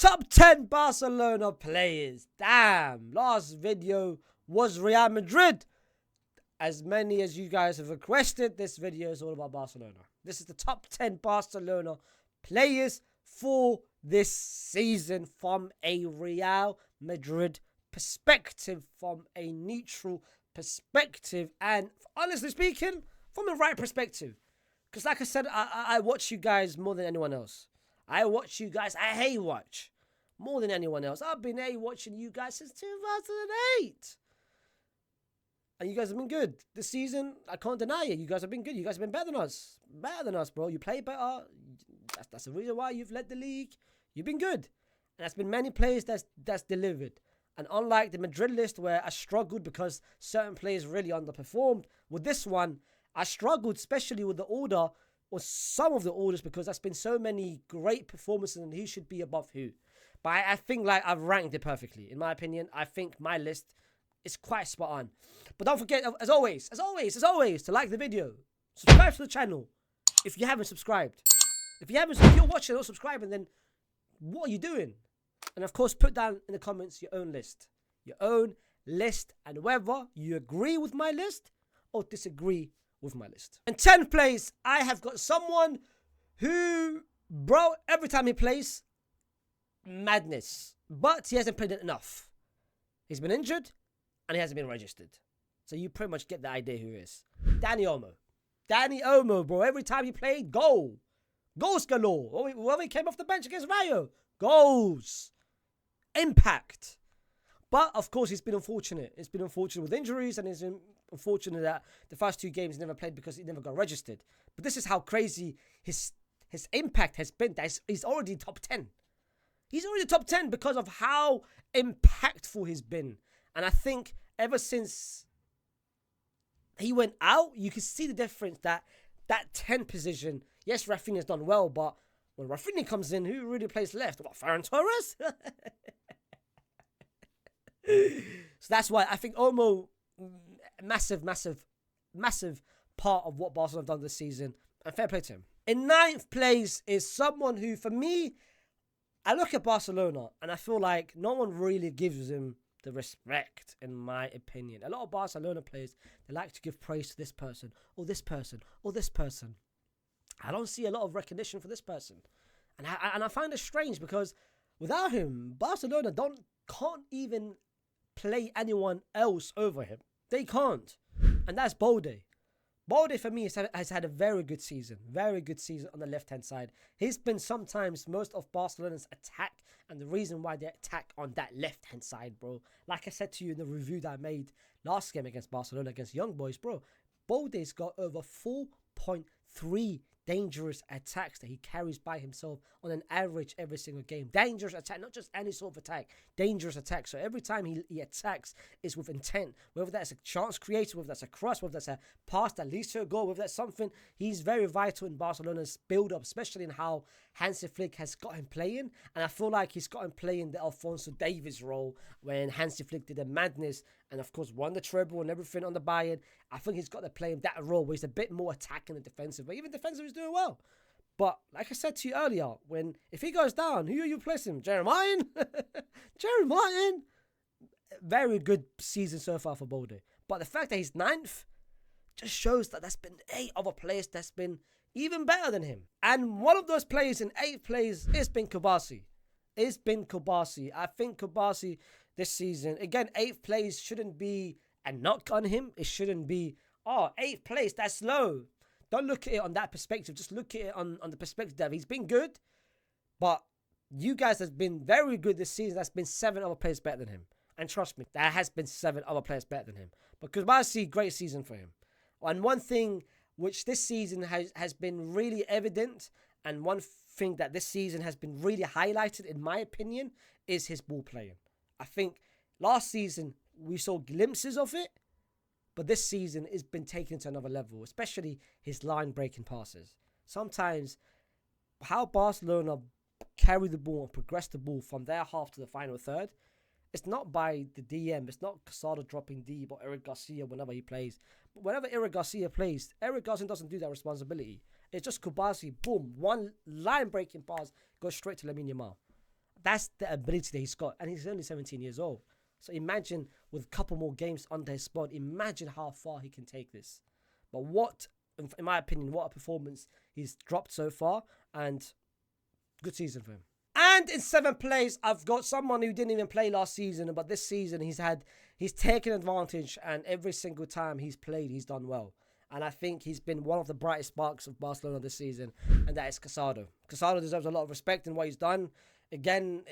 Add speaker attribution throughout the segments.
Speaker 1: Top 10 Barcelona players. Damn, last video was Real Madrid. As many as you guys have requested, this video is all about Barcelona. This is the top 10 Barcelona players for this season from a Real Madrid perspective, from a neutral perspective, and honestly speaking, from a right perspective. Because like I said, I watch you guys more than anyone else. I watch you guys, I hate watch more than anyone else. I've been watching you guys since 2008. And you guys have been good. This season, I can't deny it. You guys have been good. You guys have been better than us. Better than us, bro. You play better. That's the reason why you've led the league. You've been good. And there's been many players that's delivered. And unlike the Madrid list where I struggled because certain players really underperformed, with this one, I struggled especially with the order or some of the orders because there's been so many great performances and who should be above who. But I think like I've ranked it perfectly. In my opinion, I think my list is quite spot on. But don't forget, as always, to like the video. Subscribe to the channel if you haven't subscribed. If you're watching or subscribing, then what are you doing? And of course, put down in the comments your own list. Your own list, and whether you agree with my list or disagree with my list. In 10th place, I have got someone who, bro, every time he plays, madness. But he hasn't played it enough. He's been injured and he hasn't been registered. So you pretty much get the idea who he is. Dani Olmo. Dani Olmo, bro. Every time he played, goal. Goals galore. When he came off the bench against Rayo, goals. Impact. But, of course, he's been unfortunate. It's been unfortunate with injuries, and it's been unfortunate that the first two games he never played because he never got registered. But this is how crazy his impact has been. He's already top 10. He's already top 10 because of how impactful he's been. And I think ever since he went out, you can see the difference that 10 position, yes, Rafinha's done well, but when Rafinha comes in, who really plays left? What, Ferran Torres? So that's why I think Olmo, massive part of what Barcelona have done this season. And fair play to him. In 9th place is someone who, for me, I look at Barcelona and I feel like no one really gives him the respect, in my opinion. A lot of Barcelona players, they like to give praise to this person, or this person, or this person. I don't see a lot of recognition for this person. And I find it strange because without him, Barcelona can't even play anyone else over him. They can't. And that's Balde. Balde, for me, has had a very good season. Very good season on the left-hand side. He's been sometimes most of Barcelona's attack and the reason why they attack on that left-hand side, bro. Like I said to you in the review that I made last game against Barcelona, against Young Boys, bro. Balde's got over 4.3 dangerous attacks that he carries by himself on an average every single game. Dangerous attack, not just any sort of attack. Dangerous attack. So every time he attacks, it's with intent. Whether that's a chance created, whether that's a cross, whether that's a pass that leads to a goal, whether that's something, he's very vital in Barcelona's build-up, especially in how Hansi Flick has got him playing. And I feel like he's got him playing the Alphonso Davies role when Hansi Flick did a madness and, of course, won the treble and everything on the Bayern. I think he's got to play him that role where he's a bit more attacking than defensive. But even defensive, he's doing well. But like I said to you earlier, if he goes down, who are you replacing him? Jerry Martin? Jerry Martin? Very good season so far for Balde. But the fact that he's 9th just shows that there's been 8 other players that's been even better than him. And one of those players in 8th place has been Kubasi. I think Kubasi this season, again, 8th place shouldn't be a knock on him. It shouldn't be, 8th place, that's low. Don't look at it on that perspective. Just look at it on the perspective that he's been good. But you guys have been very good this season. There's been 7 other players better than him. And trust me, there has been 7 other players better than him. But Kubasi, great season for him. And one thing which this season has been really evident, and one thing that this season has been really highlighted, in my opinion, is his ball playing. I think last season we saw glimpses of it, but this season it's been taken to another level, especially his line-breaking passes. Sometimes how Barcelona carry the ball and progress the ball from their half to the final third, it's not by the DM. It's not Casado dropping deep or Eric Garcia whenever he plays. But whenever Eric Garcia plays, Eric Garcia doesn't do that responsibility. It's just Kubasi, boom, one line-breaking pass goes straight to Lamine Yamal. that's the ability that he's got. And he's only 17 years old. So imagine with a couple more games under his belt, imagine how far he can take this. But what, in my opinion, what a performance he's dropped so far. And good season for him. And in 7th place, I've got someone who didn't even play last season, but this season he's taken advantage, and every single time he's played, he's done well. And I think he's been one of the brightest sparks of Barcelona this season, and that is Casado. Casado deserves a lot of respect in what he's done. Again,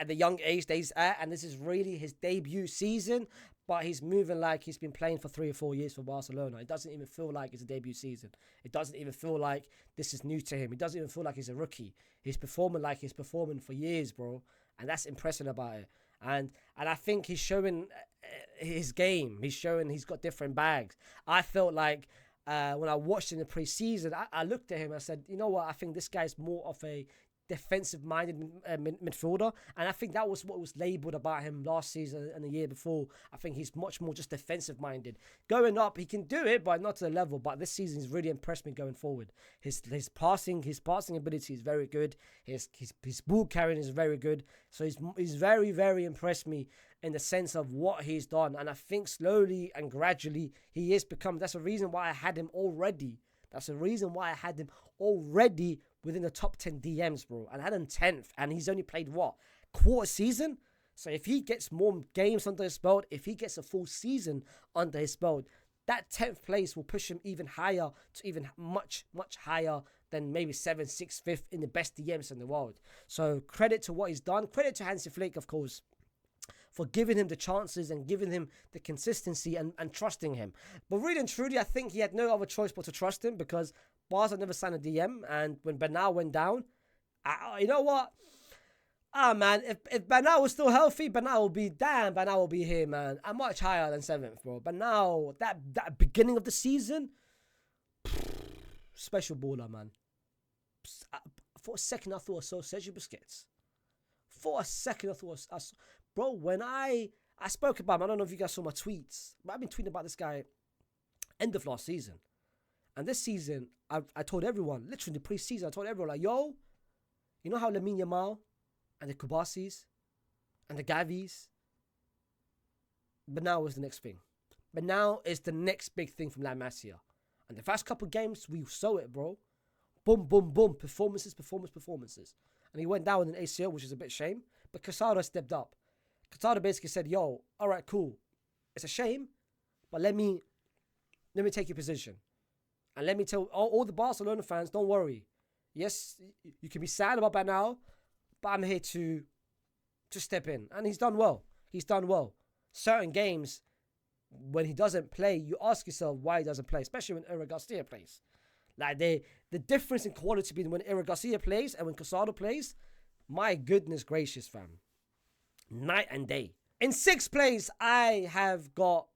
Speaker 1: at the young age that he's at, and this is really his debut season, but he's moving like he's been playing for 3 or 4 years for Barcelona. It doesn't even feel like it's a debut season. It doesn't even feel like this is new to him. It doesn't even feel like he's a rookie. He's performing like he's performing for years, bro. And that's impressive about it. And I think he's showing his game. He's showing he's got different bags. I felt like when I watched in the preseason, I looked at him and I said, you know what? I think this guy's more of a defensive-minded midfielder, and I think that was what was labelled about him last season and the year before. I think he's much more just defensive-minded. Going up, he can do it, but not to the level. But this season, he's really impressed me going forward. His passing ability is very good. His ball carrying is very good. So he's very, very impressed me in the sense of what he's done. And I think slowly and gradually he is become. That's the reason why I had him already. Within the top 10 DMs, bro. And I had him 10th. And he's only played, what? Quarter season? So if he gets more games under his belt, if he gets a full season under his belt, that 10th place will push him even higher to even much, much higher than maybe 7th, 6th, 5th in the best DMs in the world. So credit to what he's done. Credit to Hansi Flick, of course, for giving him the chances and giving him the consistency and trusting him. But really and truly, I think he had no other choice but to trust him, because Barca never signed a DM, and when Bernal went down, you know what? Man, if Bernal was still healthy, Bernal will be here, man. I'm much higher than 7th, bro. But now, that beginning of the season, special baller, man. For a second, I thought I saw Sergio Busquets. For a second, I thought bro, when I spoke about him, I don't know if you guys saw my tweets, but I've been tweeting about this guy end of last season. And this season, I told everyone, literally in the preseason, I told everyone, like, yo, you know how Lamine Yamal and the Kubasis and the Gavis, but now is the next thing. But now is the next big thing from La Masia. And the first couple of games, we saw it, bro. Boom, boom, boom. Performances. And he went down with an ACL, which is a bit shame. But Casado stepped up. Casado basically said, yo, all right, cool. It's a shame, but let me take your position. And let me tell all the Barcelona fans, don't worry. Yes, you can be sad about that now, but I'm here to step in. And he's done well. Certain games, when he doesn't play, you ask yourself why he doesn't play, especially when Eric Garcia plays. Like, the difference in quality between when Eric Garcia plays and when Casado plays, my goodness gracious, fam. Night and day. In 6th place, I have got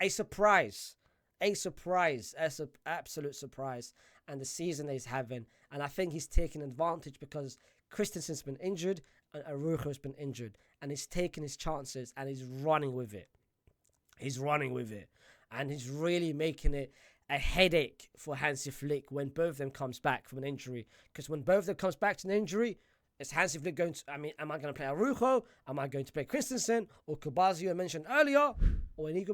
Speaker 1: a surprise. An absolute surprise. And the season that he's having. And I think he's taking advantage because Christensen's been injured and Araujo's been injured. And he's taking his chances and he's running with it. And he's really making it a headache for Hansi Flick when both of them comes back from an injury. Because when both of them comes back to an injury, is Hansi Flick going to, am I going to play Araujo? Am I going to play Christensen? Or Kubasi, I mentioned earlier? Or Inigo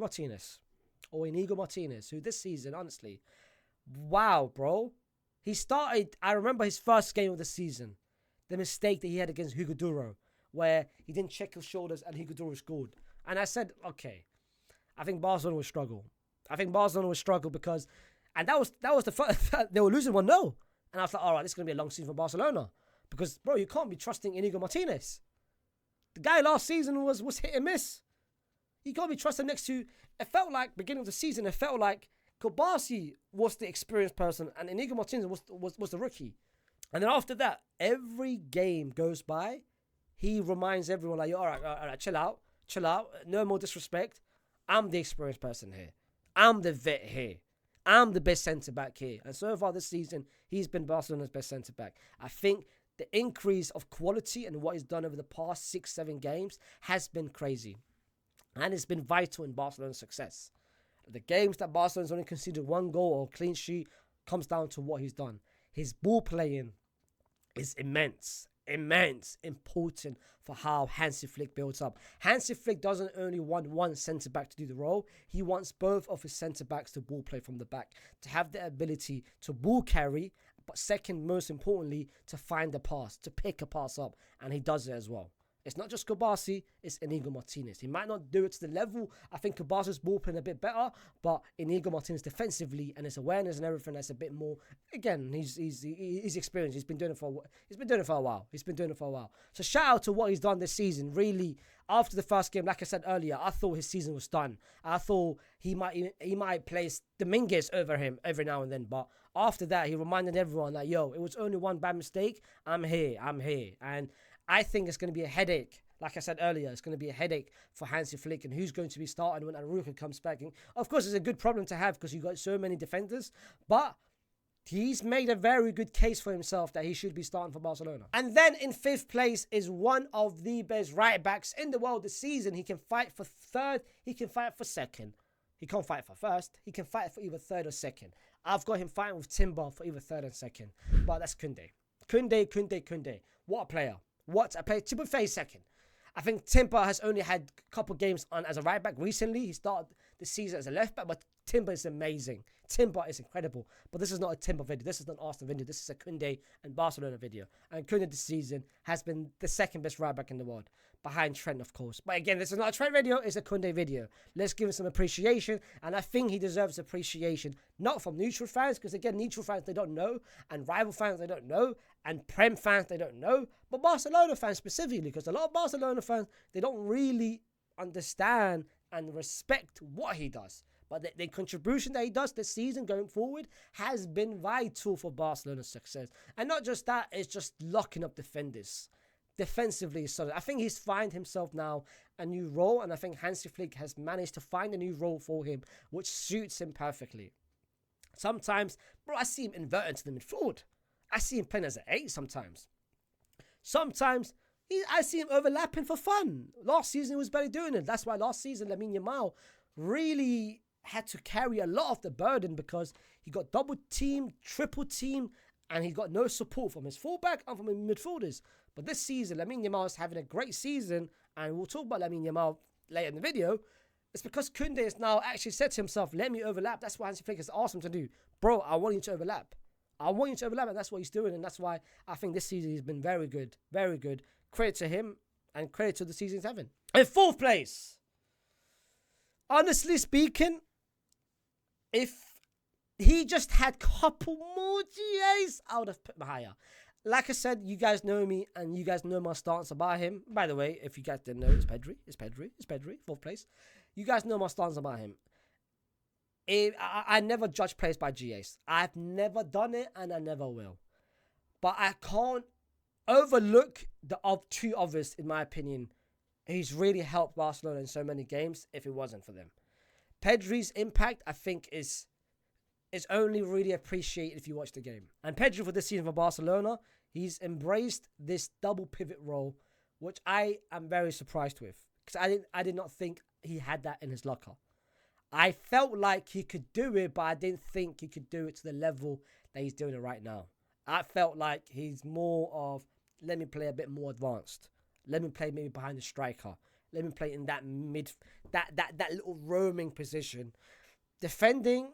Speaker 1: Martinez, who this season, honestly, wow, bro. He started, I remember his first game of the season, the mistake that he had against Hugo Duro, where he didn't check his shoulders and Hugo Duro scored. And I said, okay, I think Barcelona will struggle. Because, and that was the first, they were losing 1-0. And I was like, all right, this is going to be a long season for Barcelona. Because, bro, you can't be trusting Inigo Martinez. The guy last season was hit and miss. You can't be trusting next to, it felt like, beginning of the season, it felt like Kubasi was the experienced person and Inigo Martinez was the rookie. And then after that, every game goes by, he reminds everyone, like, all right, chill out. No more disrespect. I'm the experienced person here. I'm the vet here. I'm the best centre-back here. And so far this season, he's been Barcelona's best centre-back. I think the increase of quality and what he's done over the past 6-7 games has been crazy. And it's been vital in Barcelona's success. The games that Barcelona's only conceded 1 goal or clean sheet comes down to what he's done. His ball playing is immense. immense, important for how Hansi Flick builds up. Hansi Flick doesn't only want one centre-back to do the role, he wants both of his centre-backs to ball play from the back, to have the ability to ball carry, but second, most importantly, to find the pass, to pick a pass up, and he does it as well. It's not just Kobasi, it's Inigo Martinez. He might not do it to the level. I think Kobasi's ball playing a bit better, but Inigo Martinez defensively and his awareness and everything, that's a bit more. Again, he's experienced. He's been doing it for a while. So shout out to what he's done this season. Really, after the first game, like I said earlier, I thought his season was done. I thought he might place Dominguez over him every now and then, but after that, he reminded everyone that, yo, it was only one bad mistake. I'm here. And I think it's going to be a headache. Like I said earlier, it's going to be a headache for Hansi Flick and who's going to be starting when Aruka comes back. And of course, it's a good problem to have because you've got so many defenders, but he's made a very good case for himself that he should be starting for Barcelona. And then in 5th place is one of the best right backs in the world this season. He can fight for 3rd. He can fight for 2nd. He can't fight for 1st. He can fight for either 3rd or 2nd. I've got him fighting with Timber for either 3rd and 2nd. But that's Koundé. Koundé. What a player. Timber is 2nd. I think Timber has only had a couple games on as a right back recently. He started the season as a left back, but Timber is amazing. Timber is incredible. But this is not a Timber video. This is not an Arsenal video. This is a Koundé and Barcelona video. And Koundé this season has been the 2nd best right back in the world. Behind Trent, of course. But again, this is not a Trent video. It's a Koundé video. Let's give him some appreciation. And I think he deserves appreciation. Not from neutral fans. Because again, neutral fans, they don't know. And rival fans, they don't know. And Prem fans, they don't know. But Barcelona fans specifically. Because a lot of Barcelona fans, they don't really understand and respect what he does. But the contribution that he does this season going forward has been vital for Barcelona's success. And not just that, it's just locking up defenders. Defensively is solid. I think he's found himself now a new role, and I think Hansi Flick has managed to find a new role for him, which suits him perfectly. Sometimes, bro, I see him inverting to the midfield. I see him playing as an 8 sometimes. Sometimes, I see him overlapping for fun. Last season, he was barely doing it. That's why last season, Lamine Yamal really had to carry a lot of the burden because he got double teamed, triple teamed, and he got no support from his fullback and from his midfielders. But this season, Lamine Yamal is having a great season, and we'll talk about Lamine Yamal later in the video. It's because Koundé has now actually said to himself, let me overlap. That's what Hansi Flick has asked him to do. Bro, I want you to overlap. And that's what he's doing, and that's why I think this season he's been very good. Very good. Credit to him, and credit to the season he's having. In 4th place, honestly speaking, if he just had couple more GAs, I would have put him higher. Like I said, you guys know me and you guys know my stance about him. By the way, if you guys didn't know, it's Pedri. 4th place. You guys know my stance about him. I never judge players by GAs. I've never done it and I never will. But I can't overlook the 2 others, in my opinion. He's really helped Barcelona in so many games if it wasn't for them. Pedri's impact, I think, is only really appreciated if you watch the game. And Pedri for this season for Barcelona, he's embraced this double pivot role, which I am very surprised with. Because I did not think he had that in his locker. I felt like he could do it, but I didn't think he could do it to the level that he's doing it right now. I felt like he's more of, let me play a bit more advanced. Let me play maybe behind the striker. Let me play in that that little roaming position. Defending,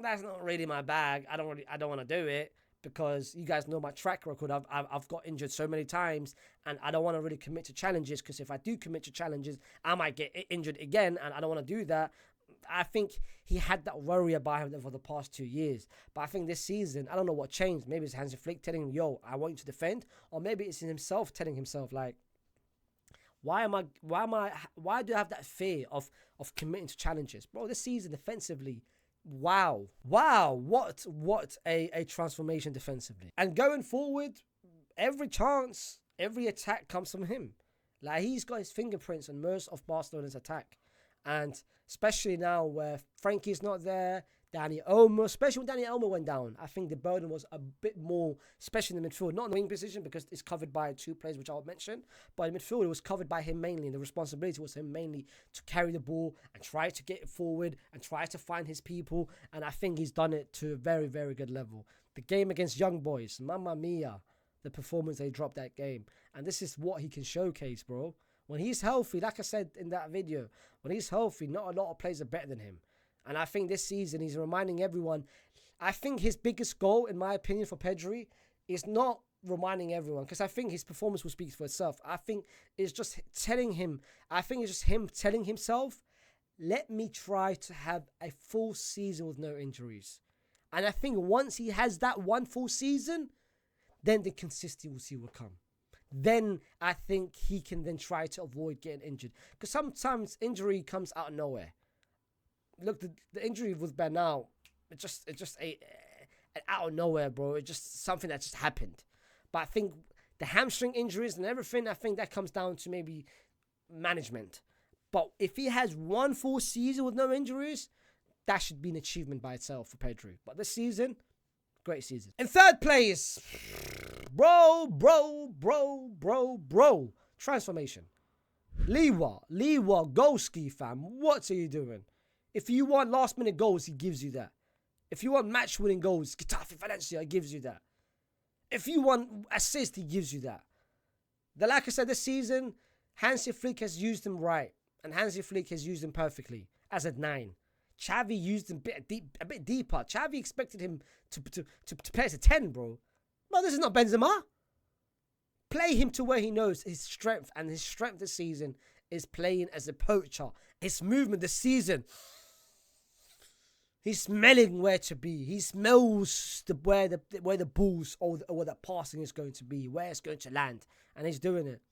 Speaker 1: that's not really my bag. I don't want to do it because you guys know my track record. I've got injured so many times, and I don't want to really commit to challenges because if I do commit to challenges, I might get injured again, and I don't want to do that. I think he had that worry about him for the past 2 years. But I think this season, I don't know what changed. Maybe it's Hansi Flick telling him, yo, I want you to defend. Or maybe it's himself telling himself, like, why do I have that fear of committing to challenges? Bro, this season defensively, wow, what a transformation defensively. And going forward, every chance, every attack comes from him. Like, he's got his fingerprints on most of Barcelona's attack. And especially now where Frankie's not there, Dani Olmo, especially when Dani Olmo went down, I think the burden was a bit more, especially in the midfield. Not in the wing position because it's covered by 2 players, which I'll mention. But in midfield, it was covered by him mainly. And the responsibility was him mainly to carry the ball and try to get it forward and try to find his people. And I think he's done it to a very, very good level. The game against Young Boys, mamma mia. the performance they dropped that game. And this is what he can showcase, bro. When he's healthy, like I said in that video, when he's healthy, not a lot of players are better than him. And I think this season he's reminding everyone. I think his biggest goal, in my opinion, for Pedri is not reminding everyone, because I think his performance will speak for itself. I think it's just telling him, him telling himself, let me try to have a full season with no injuries. And I think once he has that one full season, then the consistency will come. Then I think he can then try to avoid getting injured. Because sometimes injury comes out of nowhere. Look, the injury with Bernal, it just out of nowhere, bro. It's just something that just happened. But I think the hamstring injuries and everything, I think that comes down to maybe management. But if he has one full season with no injuries, that should be an achievement by itself for Pedri. But this season, great season. In third place, bro. Transformation. Lewa, Golski, fam. What are you doing? If you want last-minute goals, he gives you that. If you want match-winning goals, Getafe Valencia, he gives you that. If you want assist, he gives you that. Like I said, this season, Hansi Flick has used him right. And Hansi Flick has used him perfectly as a 9. Xavi used him a bit deeper. Xavi expected him to play as a 10, bro. No, this is not Benzema. Play him to where he knows his strength. And his strength this season is playing as a poacher. His movement this season, he's smelling where to be. He smells where the balls or the passing is going to be, where it's going to land. And he's doing it.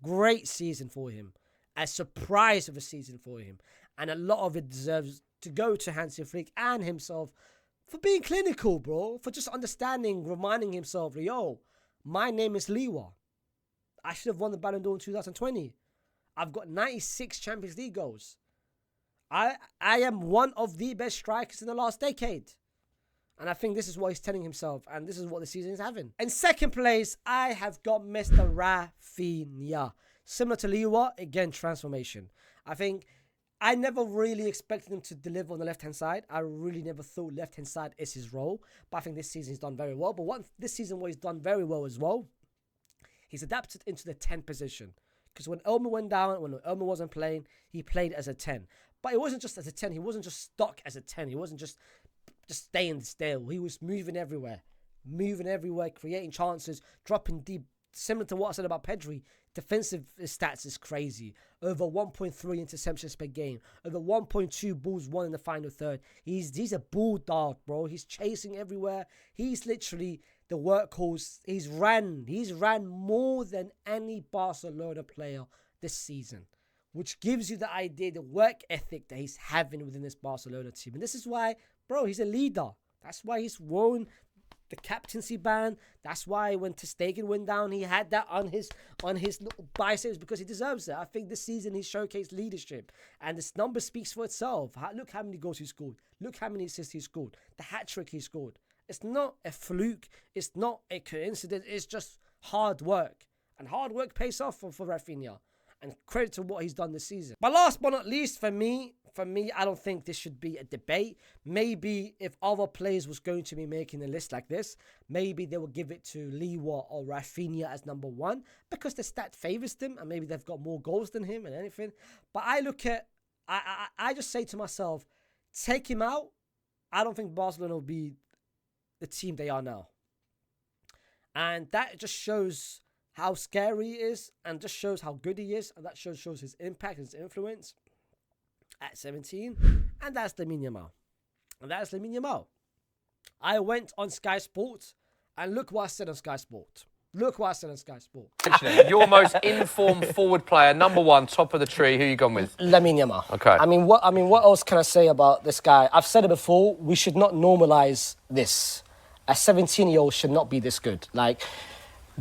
Speaker 1: Great season for him. A surprise of a season for him. And a lot of it deserves to go to Hansi Flick and himself for being clinical, bro. For just understanding, reminding himself, yo, my name is Lewa. I should have won the Ballon d'Or in 2020. I've got 96 Champions League goals. I am one of the best strikers in the last decade. And I think this is what he's telling himself. And this is what the season is having. In second place, I have got Mr. Rafinha. Similar to Lewa, again, transformation. I think I never really expected him to deliver on the left-hand side. I really never thought left-hand side is his role. But I think this season he's done very well. But this season what he's done very well as well, he's adapted into the 10 position. Because when Elmer went down, when Elmer wasn't playing, he played as a 10. But it wasn't just as a 10. He wasn't just stuck as a 10. He wasn't just staying still. He was moving everywhere, creating chances, dropping deep. Similar to what I said about Pedri, defensive stats is crazy. Over 1.3 interceptions per game. Over 1.2 balls won in the final third. He's a bulldog, bro. He's chasing everywhere. He's literally the workhorse. He's ran more than any Barcelona player this season, which gives you the idea, the work ethic that he's having within this Barcelona team. And this is why, bro, he's a leader. That's why he's worn the captaincy band. That's why when Ter Stegen went down, he had that on his little biceps, because he deserves it. I think this season he showcased leadership, and this number speaks for itself. Look how many goals he scored. Look how many assists he scored. The hat trick he scored. It's not a fluke. It's not a coincidence. It's just hard work, and hard work pays off for Rafinha. And credit to what he's done this season. But last but not least, for me, I don't think this should be a debate. Maybe if other players was going to be making a list like this, maybe they would give it to Lewa or Rafinha as number 1, because the stat favors them, and maybe they've got more goals than him and anything. But I just say to myself, take him out. I don't think Barcelona will be the team they are now. And that just shows how scary he is, and just shows how good he is, and that shows his impact, his influence at 17, and that's Lamine Yamal. I went on Sky Sports, and look what I said on Sky Sports.
Speaker 2: Your most informed forward player, number 1, top of the tree. Who you gone with?
Speaker 1: Lamine Yamal.
Speaker 2: Okay.
Speaker 1: I mean, what else can I say about this guy? I've said it before. We should not normalize this. A 17-year-old should not be this good. Like,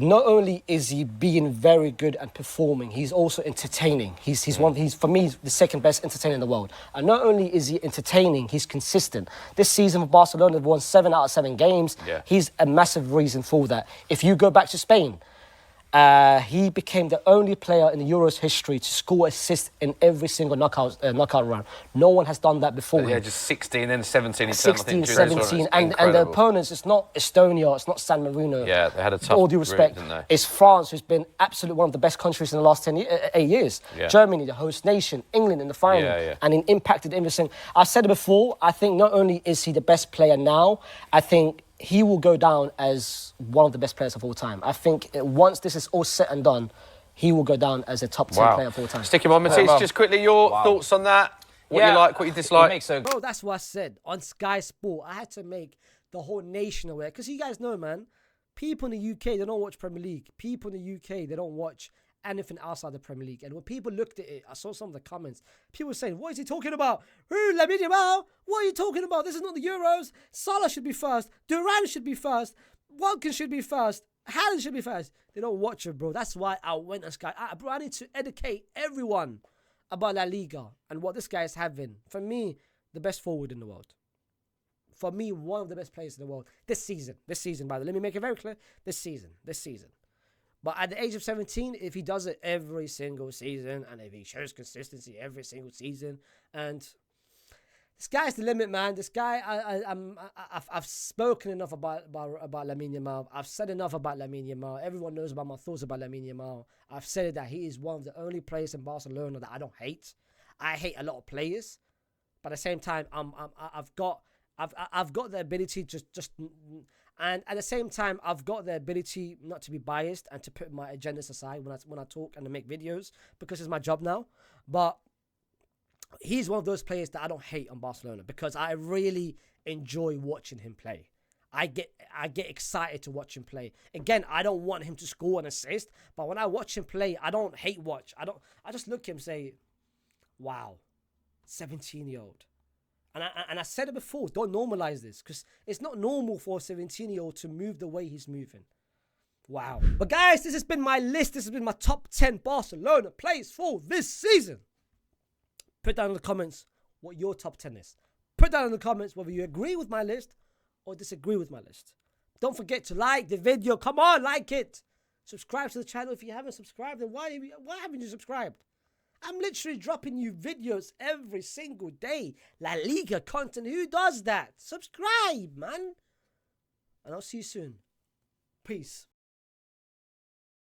Speaker 1: not only is he being very good and performing, he's also entertaining. He's for me the second best entertainer in the world. And not only is he entertaining, he's consistent. This season for Barcelona, they've won 7 out of 7 games.
Speaker 2: Yeah.
Speaker 1: He's a massive reason for that. If you go back to Spain, He became the only player in the Euros history to score assists in every single knockout round. No one has done that before.
Speaker 2: Yeah, just 16, then 17.
Speaker 1: 16, 17, and the opponents, it's not Estonia, it's not San Marino.
Speaker 2: Yeah, they had a tough
Speaker 1: all due respect,
Speaker 2: group, didn't they?
Speaker 1: it's France, who's been absolutely one of the best countries in the last 8 years.
Speaker 2: Yeah.
Speaker 1: Germany, the host nation, England in the final, and he impacted everything. I've said it before, I think not only is he the best player now, I think he will go down as one of the best players of all time. I think once this is all said and done, he will go down as a top 10 player of all time.
Speaker 2: Stick him on, Matisse. Just quickly, your thoughts on that? What you like, what you dislike?
Speaker 1: Bro, that's what I said. On Sky Sport, I had to make the whole nation aware. Because you guys know, man, people in the UK, they don't watch Premier League. People in the UK, they don't watch anything outside the Premier League. And when people looked at it, I saw some of the comments. People were saying, what is he talking about? Lamine Yamal? What are you talking about? This is not the Euros. Salah should be first. Durant should be first. Watkins should be first. Haaland should be first. They don't watch it, bro. That's why I went on Sky. Bro, I need to educate everyone about La Liga and what this guy is having. For me, the best forward in the world. For me, one of the best players in the world. This season, by the way. Let me make it very clear. This season. But at the age of 17, if he does it every single season, and if he shows consistency every single season, and this guy's the limit, man. This guy, I've spoken enough about Lamine Yamal. I've said enough about Lamine Yamal. Everyone knows about my thoughts about Lamine Yamal. I've said that he is one of the only players in Barcelona that I don't hate. I hate a lot of players, but at the same time, I've got the ability just. And at the same time, I've got the ability not to be biased and to put my agendas aside when I talk and I make videos, because it's my job now. But he's one of those players that I don't hate on Barcelona, because I really enjoy watching him play. I get excited to watch him play. Again, I don't want him to score an assist, but when I watch him play, I don't hate watch. I just look at him and say, wow, 17-year-old. And I said it before, don't normalize this, because it's not normal for a 17-year-old to move the way he's moving. Wow. But guys, this has been my list. This has been my top 10 Barcelona players for this season. Put down in the comments what your top 10 is. Put down in the comments whether you agree with my list or disagree with my list. Don't forget to like the video. Come on, like it. Subscribe to the channel if you haven't subscribed. And why haven't you subscribed? I'm literally dropping you videos every single day. La Liga content. Who does that? Subscribe, man. And I'll see you soon. Peace.